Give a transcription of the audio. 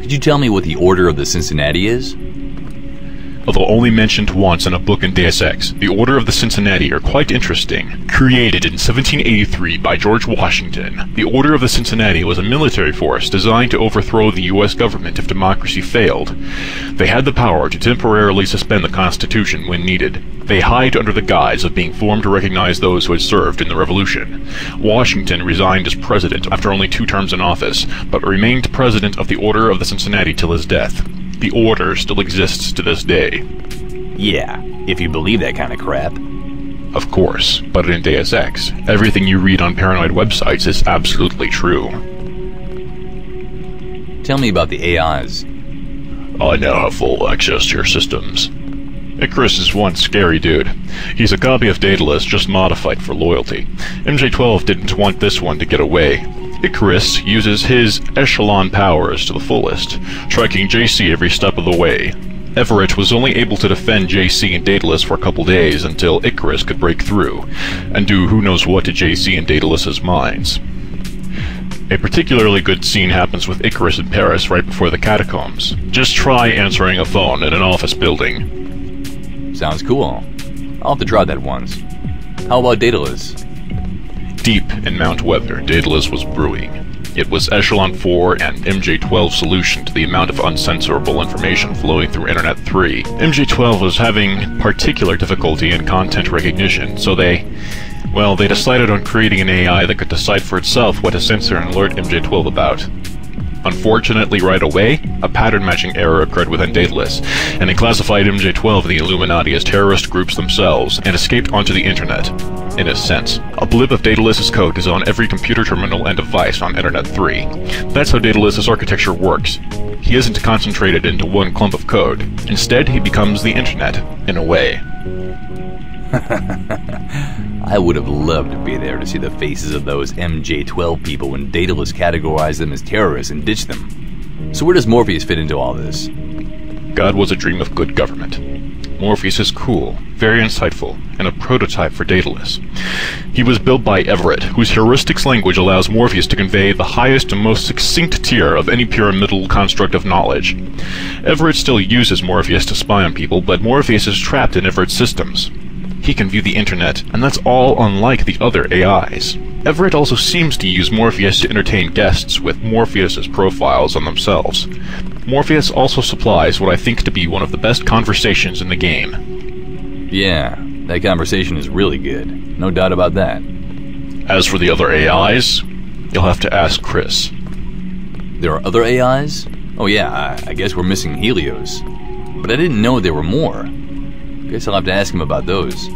Could you tell me what the Order of the Cincinnati is? Although only mentioned once in a book in Deus Ex, the Order of the Cincinnati are quite interesting. Created in 1783 by George Washington, the Order of the Cincinnati was a military force designed to overthrow the U.S. government if democracy failed. They had the power to temporarily suspend the Constitution when needed. They hide under the guise of being formed to recognize those who had served in the Revolution. Washington resigned as president after only 2 terms in office, but remained president of the Order of the Cincinnati till his death. The Order still exists to this day. Yeah, if you believe that kind of crap. Of course, but in Deus Ex, everything you read on paranoid websites is absolutely true. Tell me about the AIs. I now have full access to your systems. Icarus is one scary dude. He's a copy of Daedalus, just modified for loyalty. MJ-12 didn't want this one to get away. Icarus uses his ECHELON powers to the fullest, striking JC every step of the way. Everett was only able to defend JC and Daedalus for a couple days until Icarus could break through, and do who knows what to JC and Daedalus's minds. A particularly good scene happens with Icarus in Paris right before the catacombs. Just try answering a phone in an office building. Sounds cool. I'll have to try that once. How about Daedalus? Deep in Mount Weather, Daedalus was brewing. It was Echelon 4 and MJ-12's solution to the amount of uncensorable information flowing through Internet 3. MJ-12 was having particular difficulty in content recognition, so they decided on creating an AI that could decide for itself what to censor and alert MJ-12 about. Unfortunately, right away, a pattern-matching error occurred within Daedalus, and it classified MJ-12 and the Illuminati as terrorist groups themselves, and escaped onto the internet. In a sense, a blip of Daedalus's code is on every computer terminal and device on Internet 3. That's how Daedalus's architecture works. He isn't concentrated into one clump of code. Instead, he becomes the internet, in a way. I would have loved to be there to see the faces of those MJ-12 people when Daedalus categorized them as terrorists and ditched them. So where does Morpheus fit into all this? God was a dream of good government. Morpheus is cool, very insightful, and a prototype for Daedalus. He was built by Everett, whose heuristics language allows Morpheus to convey the highest and most succinct tier of any pyramidal construct of knowledge. Everett still uses Morpheus to spy on people, but Morpheus is trapped in Everett's systems. He can view the internet, and that's all unlike the other AIs. Everett also seems to use Morpheus to entertain guests with Morpheus's profiles on themselves. Morpheus also supplies what I think to be one of the best conversations in the game. Yeah, that conversation is really good. No doubt about that. As for the other AIs, you'll have to ask Chris. There are other AIs? Oh yeah, I guess we're missing Helios. But I didn't know there were more. Guess I'll have to ask him about those.